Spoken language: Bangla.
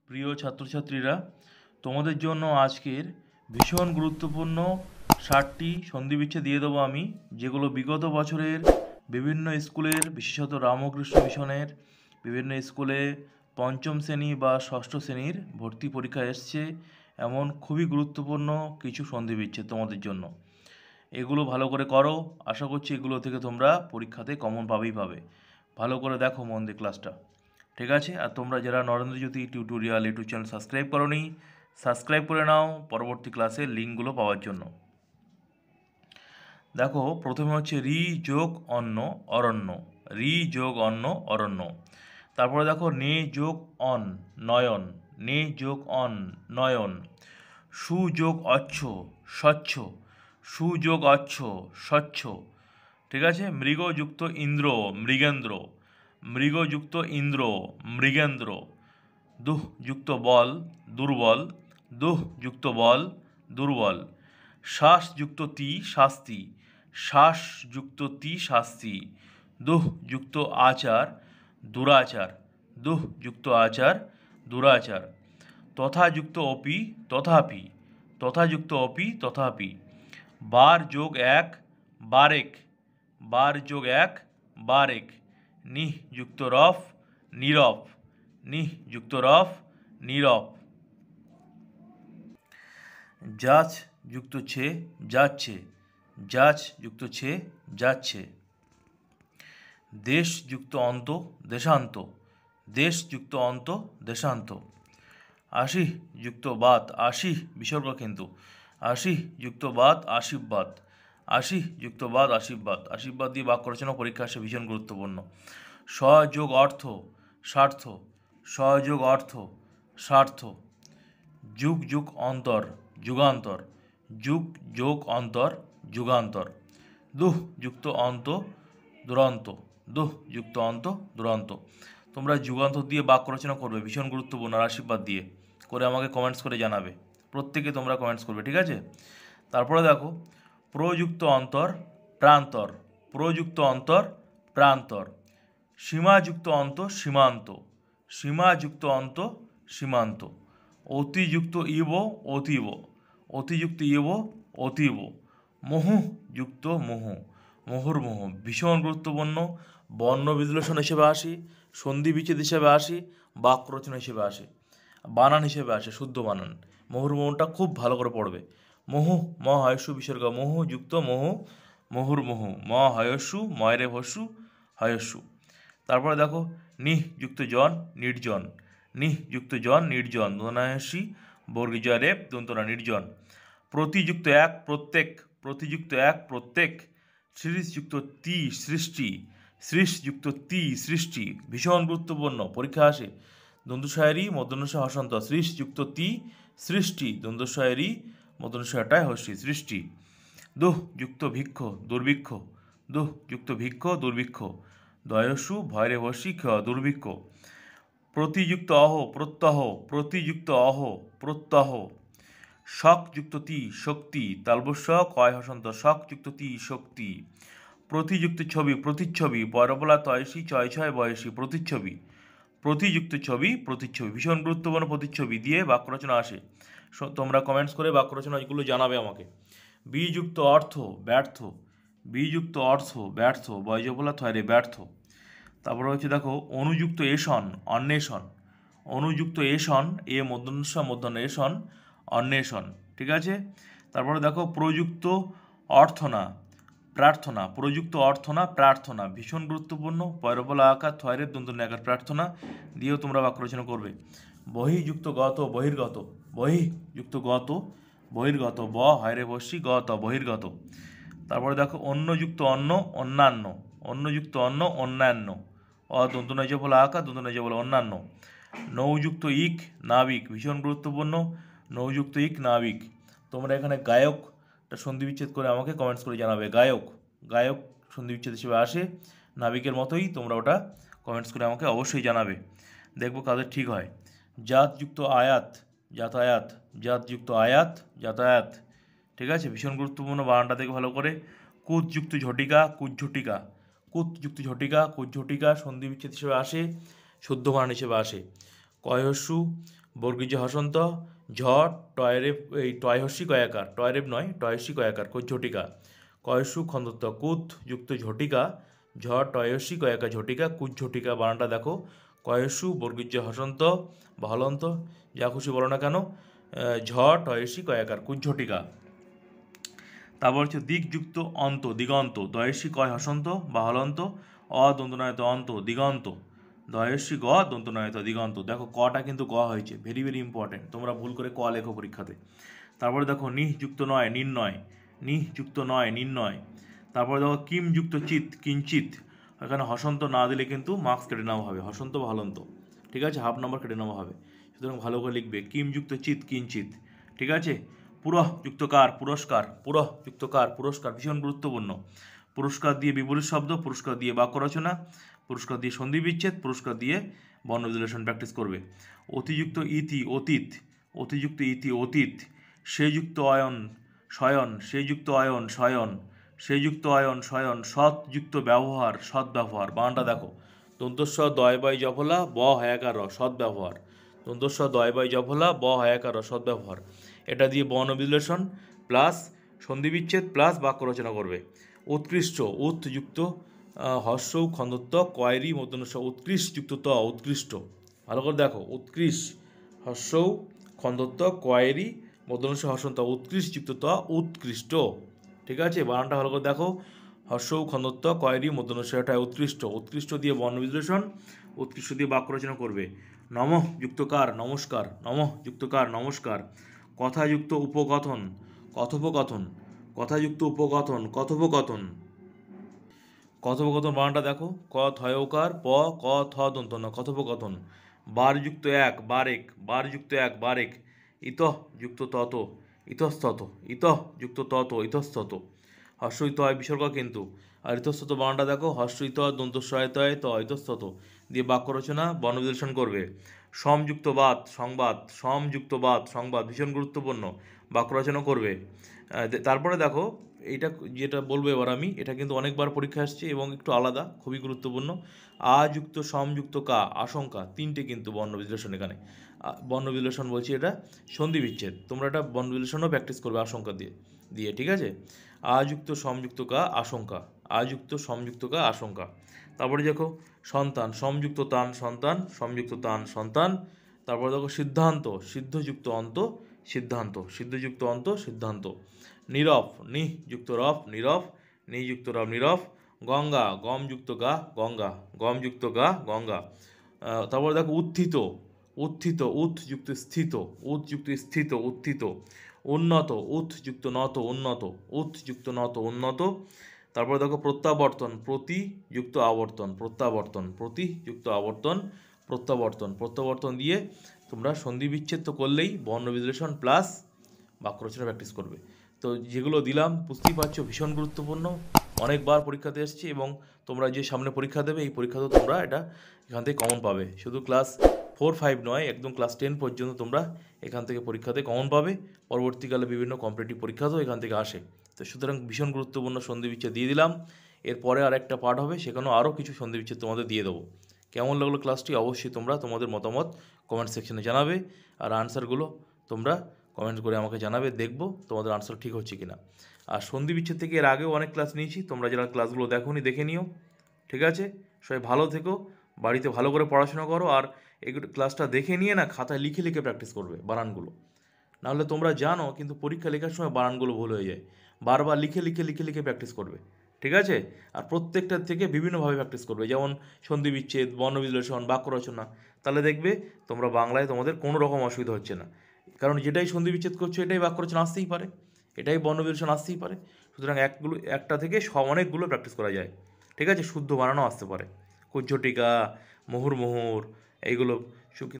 প্রিয় ছাত্রছাত্রীরা, তোমাদের জন্য আজকের ভীষণ গুরুত্বপূর্ণ 60টি সন্ধিবিচ্ছেদ দিয়ে দেবো আমি, যেগুলো বিগত বছরের বিভিন্ন স্কুলের, বিশেষত রামকৃষ্ণ মিশনের বিভিন্ন স্কুলে পঞ্চম শ্রেণী বা ষষ্ঠ শ্রেণীর ভর্তি পরীক্ষা এসছে। এমন খুবই গুরুত্বপূর্ণ কিছু সন্ধিবিচ্ছেদ তোমাদের জন্য। এগুলো ভালো করে করো, আশা করছি এগুলো থেকে তোমরা পরীক্ষাতে কমন পাবে। ভালো করে দেখো মন দিয়ে ক্লাসটা, ঠিক আছে? আর তোমরা যারা নরেন্দ্রজ্যোতি টিউটোরিয়াল ইউটিউব চ্যানেল সাবস্ক্রাইব করোনি, সাবস্ক্রাইব করে নাও পরবর্তী ক্লাসের লিঙ্কগুলো পাওয়ার জন্য। দেখো, প্রথমে হচ্ছে রি যোগ অন্ন অরণ্য, রি যোগ অন্ন অরণ্য। তারপরে দেখো নে যোগ অন নয়ন, নে যোগ অন নয়ন। সু যোগ অচ্ছ স্বচ্ছ, সু যোগ অচ্ছ স্বচ্ছ, ঠিক আছে? মৃগযুক্ত ইন্দ্র মৃগেন্দ্র, মৃগযুক্ত ইন্দ্র মৃগেন্দ্র। দুহ যুক্ত বল দুর্বল, দুহ যুক্ত বল দুর্বল। শ্বাস যুক্ত তি শাস্তি, শ্বাস যুক্ত তি শাস্তি। দুহ যুক্ত আচার দুরাচার, দুহ যুক্ত আচার দুরাচার। তথা যুক্ত অপি তথাপি, তথা যুক্ত অপি তথাপি। বার যোগ এক বারেক, বার যোগ এক বারেক। নিহ যুক্ত রফ নীরব, নিহ যুক্ত রফ নীরব। যাচ যুক্ত ছে যাচ্ছে, যাচ যুক্ত ছে যাচ্ছে। দেশ যুক্ত অন্ত দেশান্ত, দেশ যুক্ত অন্ত দেশান্ত। আশি যুক্ত বাত, আশি বিসর্গ কিন্তু, আশি যুক্ত বাত আশীর্বাদ, আশি যুক্ত বাদ আশীর্বাদ। আশীর্বাদ দিয়ে বাক্য রচনা পরীক্ষা আসে, ভীষণ গুরুত্বপূর্ণ। সযোগ অর্থ স্বার্থ, সযোগ অর্থ স্বার্থ। যুগ যুগ অন্তর যুগান্তর, যুগ যোগ অন্তর যুগান্তর। দুহ যুক্ত অন্ত দুরন্ত, দুহ যুক্ত অন্ত দুরন্ত। তোমরা যুগান্তর দিয়ে বাক্য রচনা করবে, ভীষণ গুরুত্বপূর্ণ। আর আশীর্বাদ দিয়ে করে আমাকে কমেন্টস করে জানাবে, প্রত্যেকে তোমরা কমেন্টস করবে, ঠিক আছে? তারপরে দেখো প্রযুক্ত অন্তর প্রান্তর, প্রযুক্ত অন্তর প্রান্তর। সীমাযুক্ত অন্ত সীমান্ত, সীমাযুক্ত অন্ত সীমান্ত। অতিযুক্ত ইব অতীব, অতিযুক্ত ইব অতীব। মোহ যুক্ত মোহ মুহুর্মুহু, ভীষণ গুরুত্বপূর্ণ। বর্ণ বিশ্লেষণ হিসেবে আসে, সন্ধি বিচ্ছেদ হিসেবে আসে, বাক্য রচনা হিসেবে আসে, বানান হিসেবে আসে, শুদ্ধ বানান। মুহুর্মুহুটা খুব ভালো করে পড়বে। মোহু ম হয়স্যু বিসর্গ, মোহু যুক্ত মোহু মুহুর্মুহু, ম হয়স্যু ময়রে হস্যু হয়স্যু। তারপরে দেখো নিহ যুক্ত জন নির্জন, নিহ যুক্ত জন নির্জন, দোনায়সী বর্গীজয় রেপ দন্তনা নির্জন। প্রতিযুক্ত এক প্রত্যেক, প্রতিযুক্ত এক প্রত্যেক। শ্রীযুক্ত তি সৃষ্টি, শ্রীযুক্ত তি সৃষ্টি, ভীষণ গুরুত্বপূর্ণ, পরীক্ষা আসে। দ্বন্দ্বস্বয়েরই মূর্ধন্যস্ব হসন্ত, শ্রীযুক্ত তি সৃষ্টি, দ্বন্দ্বস্বয়েরই মূর্ধন্যস্বয়টায় হস্যি সৃষ্টি। দুহ যুক্ত ভিক্ষ দুর্ভিক্ষ, দুহ যুক্ত ভিক্ষ দুর্ভিক্ষ। দয়স্যু ভয়রে হস্যি ক্ষ দুর্ভিক্ষ। প্রতিযুক্ত অহ প্রত্যহ, প্রতিযুক্ত অহ প্রত্যহ। শক যুক্ত তি শক্তি, তালবস্য কয় হসন্ত, শক যুক্ত তি শক্তি। প্রতিযুক্ত ছবি প্রতিচ্ছবি, পয়রবলা তয়সী চয় ছয় বয়সী, প্রতিচ্ছবি, প্রতিযুক্ত ছবি প্রতিচ্ছবি, ভীষণ গুরুত্বপূর্ণ। প্রতিচ্ছবি দিয়ে বাক্য রচনা আসে, তোমরা কমেন্টস করে বাক্য রচনাগুলো জানাবে আমাকে। বিযুক্ত অর্থ ব্যর্থ, বিযুক্ত অর্থ ব্যর্থ, বয়জবলা থয়রে ব্যর্থ। তারপরে হচ্ছে দেখো অনুযুক্ত এসন অন্বেষণ, অনুযুক্ত এসন এ মধ্যস্ব মধ্যাহ্ন এসন অন্বেষণ, ঠিক আছে? তারপরে দেখো প্রযুক্ত অর্থনা প্রার্থনা, প্রযুক্ত অর্থনা প্রার্থনা, ভীষণ গুরুত্বপূর্ণ। পয়রবলা আকার থয়রের দন্তন্য আকার প্রার্থনা দিয়েও তোমরা বাক্য রচনা করবে। বহিযুক্ত গত বহির্গত, বহিযুক্ত গত বহির্গত, ব হয়রে বসি গত বহির্গত। তারপরে দেখো অন্যযুক্ত অন্য অন্যান্য, অন্যযুক্ত অন্য অন্যান্য, দন্তনজ বলা আকার দন্তনজ বলা অন্যান্য। নৌযুক্ত ইক নাবিক, ভীষণ গুরুত্বপূর্ণ। নৌযুক্ত ইক নাবিক। তোমরা এখানে গায়কটা সন্ধি বিচ্ছেদ করে আমাকে কমেন্টস করে জানাবে। গায়ক, গায়ক সন্ধি বিচ্ছেদ হিসেবে আসে, নাবিকের মতোই, তোমরা ওটা কমেন্টস করে আমাকে অবশ্যই জানাবে, দেখবো কাদের ঠিক হয়। জাতযুক্ত আয়াত যাতায়াত, জাতযুক্ত আয়াত যাতায়াত, ঠিক আছে? ভীষণ গুরুত্বপূর্ণ, বানানটা দেখে ভালো করে। কুতযুক্ত ঝটিকা কুজ্ঝটিকা, কুতযুক্ত ঝটিকা কুজ্ঝটিকা, সন্ধি বিচ্ছেদ হিসেবে আসে, শুদ্ধ বানান হিসেবে আসে। কয়হস্যু বর্গীজ হসন্ত, ঝ টয়রেপ, এই টয়হস্যি কয়াকার, টয়রেপ নয় টয়হস্যি কয়াকার, ঝটিকা, কয়সু খন্দত্ব কুত যুক্ত ঝটিকা, ঝ টয়স্যি কয়াকা ঝটিকা, ঝটিকা বানানটা দেখো, কয়সু বর্গীজ হসন্ত বা হলন্ত, যা খুশি বলো না কেন, ঝ টয়স্যি কয়াকার, ঝটিকা। তারপর হচ্ছে দিকযুক্ত অন্ত, দিগন্ত, দয়েশ্বী কয় হসন্ত বা হলন্ত, অদন্তনায়ত অন্ত, দিগন্ত, দয়েশ্বী গ দন্তনায়ত দিগন্ত। দেখো কটা কিন্তু গ হয়েছে, ভেরি ভেরি ইম্পর্টেন্ট, তোমরা ভুল করে ক লেখো পরীক্ষাতে। তারপরে দেখো নিযুক্ত নয় নির্ণয়, নিযুক্ত নয় নির্ণয়। তারপরে দেখো কিমযুক্ত চিত, কিঞ্চিত, এখানে হসন্ত না দিলে কিন্তু মার্কস কেটে নেওয়া হবে, হসন্ত বা হলন্ত, ঠিক আছে, হাফ নাম্বার কেটে নেওয়া হবে। সুতরাং ভালো করে লিখবে কিমযুক্ত চিত, কিঞ্চিত, ঠিক আছে। পুরঃযুক্তকার, পুরস্কার, পুরঃযুক্তকার, পুরস্কার ভীষণ গুরুত্বপূর্ণ। পুরস্কার দিয়ে বিপরীত শব্দ, পুরস্কার দিয়ে বাক্য রচনা, পুরস্কার দিয়ে সন্ধি বিচ্ছেদ, পুরস্কার দিয়ে বর্ণ বিশ্লেষণ প্র্যাকটিস করবে। অতিযুক্ত ইতি, অতীত, অতিযুক্ত ইতি, অতীত। সেযুক্ত অয়ন, শয়ন, সেযুক্ত অয়ন, শয়ন, সেযুক্ত অয়ন, শয়ন। সৎযুক্ত ব্যবহার, সৎ ব্যবহার, বানানটা দেখো, দন্তস্ব দয় বাই জফলা ব হায়াকার, সৎ ব্যবহার, দন্তস্ব দয় বাই জফলা ব হায়াকার, সৎ ব্যবহার। এটা দিয়ে বর্ণ বিশ্লেষণ প্লাস সন্ধি বিচ্ছেদ প্লাস বাক্য রচনা করবে। উৎকৃষ্ট, উৎযুক্ত হর্ষৌ খন্দত্ব কয়রি মধ্যনস্ব, উৎকৃষ্ট যুক্ত ত, উৎকৃষ্ট, ভালো করে দেখো, উৎকৃষ্ট হর্ষৌ খন্দত্ব কয়রি মধ্যনস্ব হর্ষন্ত, উৎকৃষ্ট যুক্ত ত, উৎকৃষ্ট, ঠিক আছে। বানানটা ভালো করে দেখো, হর্ষৌ খন্দত্ব কয়রি মধ্যনস্ব, এটা উৎকৃষ্ট, উৎকৃষ্ট দিয়ে বর্ণ বিশ্লেষণ, উৎকৃষ্ট দিয়ে বাক্য রচনা করবে। নমঃ যুক্তকার, নমস্কার, নমঃ যুক্তকার, নমস্কার। কথাযুক্ত উপকথন, কথোপকথন, কথাযুক্ত উপকথন, কথোপকথন, কথোপকথন বানানটা দেখো, ক থয়কার প ক থ দন্ত ন, কথোপকথন। বারযুক্ত এক, বারেক, বারযুক্ত এক, বারেক। ইতঃ যুক্ত তত, ইতস্তত, ইতঃ যুক্ত তত, ইতস্তত। হর্ষইতয় বিসর্গ কিন্তু, আর ইতস্তত বানানটা দেখো, হর্ষইত দন্তস্বয়তয় ত, ইতস্তত দিয়ে বাক্য রচনা বর্ণ বিশ্লেষণ করবে। সমযুক্ত বাদ, সংবাদ, সমযুক্ত বাদ, সংবাদ ভীষণ গুরুত্বপূর্ণ, বাক্য রচনা করবে। তারপরে দেখো এইটা যেটা বলবো এবার আমি, এটা কিন্তু অনেকবার পরীক্ষা আসছে এবং একটু আলাদা, খুবই গুরুত্বপূর্ণ। আযুক্ত সমযুক্ত কা, আশঙ্কা, তিনটে কিন্তু বর্ণ বিশ্লেষণ এখানে, বর্ণ বিশ্লেষণ বলছি, এটা সন্ধি বিচ্ছেদ, তোমরা এটা বর্ণ বিশ্লেষণও প্র্যাকটিস করবে আশঙ্কা দিয়ে দিয়ে, ঠিক আছে। আযুক্ত সমযুক্ত কা, আশঙ্কা, আযুক্ত সমযুক্ত কা, আশঙ্কা। তারপরে দেখো সন্তান, সমযুক্ত তান, সন্তান, সমযুক্ত তান, সন্তান। তারপরে দেখো সিদ্ধান্ত, সিদ্ধযুক্ত অন্ত, সিদ্ধান্ত, সিদ্ধযুক্ত অন্ত, সিদ্ধান্ত। নীরব, নিযুক্ত রফ, নীরব, নিযুক্ত রফ, নীরব। গঙ্গা, গমযুক্ত গা, গঙ্গা, গমযুক্ত গা, গঙ্গা। তারপরে দেখো উত্থিত, উত্থিত, উৎযুক্ত স্থিত, উৎযুক্ত স্থিত, উত্থিত। উন্নত, উৎযুক্ত নত, উন্নত, উৎযুক্ত নত, উন্নত। তারপরে দেখো প্রত্যাবর্তন, প্রতিযুক্ত আবর্তন, প্রত্যাবর্তন, প্রতিযুক্ত আবর্তন, প্রত্যাবর্তন, প্রত্যাবর্তন দিয়ে তোমরা সন্ধি বিচ্ছেদ তো করলেই বর্ণ বিশ্লেষণ প্লাস বাক্য রচনা প্র্যাকটিস করবে। তো যেগুলো দিলাম বুঝতেই পারছো ভীষণ গুরুত্বপূর্ণ, অনেকবার পরীক্ষাতে এসেছি এবং তোমরা যে সামনে পরীক্ষা দেবে এই পরীক্ষাতেও তোমরা এটা এখান থেকে কমন পাবে। শুধু ক্লাস 4-5 নয়, একদম ক্লাস 10 পর্যন্ত তোমরা এখান থেকে পরীক্ষাতে কমন পাবে। পরবর্তীকালে বিভিন্ন কম্পিটিটিভ পরীক্ষাতেও এখান থেকে আসে। তো সুতরাং ভীষণ গুরুত্বপূর্ণ সন্ধি বিচ্ছেদ দিয়ে দিলাম। এরপরে আরেকটা পার্ট হবে, সেখানেও আরও কিছু সন্ধি বিচ্ছেদ তোমাদের দিয়ে দেবো। কেমন লাগলো ক্লাসটি অবশ্যই তোমরা তোমাদের মতামত কমেন্ট সেকশনে জানাবে, আর আনসারগুলো তোমরা কমেন্ট করে আমাকে জানাবে, দেখব তোমাদের আনসার ঠিক হচ্ছে কিনা। আর সন্ধি বিচ্ছেদ থেকে এর আগেও অনেক ক্লাস নিয়েছি, তোমরা যারা ক্লাসগুলো দেখোনি দেখে নিও, ঠিক আছে। সবাই ভালো থেকো, বাড়িতে ভালো করে পড়াশোনা করো, আর এই ক্লাসটা দেখে নিয়ে না খাতায় লিখে লিখে প্র্যাকটিস করবে বানানগুলো। নাহলে তোমরা জানো কিন্তু পরীক্ষা লেখার সময় বানানগুলো ভুল হয়ে যায়, বারবার লিখে লিখে লিখে লিখে প্র্যাকটিস করবে, ঠিক আছে। আর প্রত্যেকটার থেকে বিভিন্নভাবে প্র্যাকটিস করবে, যেমন সন্ধি বিচ্ছেদ, বর্ণ বিশ্লেষণ, বাক্য রচনা। তাহলে দেখবে তোমরা বাংলায় তোমাদের কোনো রকম অসুবিধা হচ্ছে না, কারণ যেটাই সন্ধি বিচ্ছেদ করছো এটাই বাক্য রচনা আসতেই পারে, এটাই বর্ণ বিশ্লেষণ আসতেই পারে। সুতরাং একটা থেকে অনেকগুলো প্র্যাকটিস করা যায়, ঠিক আছে। শুদ্ধ বানানো আসতে পারে, কুজ্ঝটিকা, মুহুর্মুহুর, এইগুলো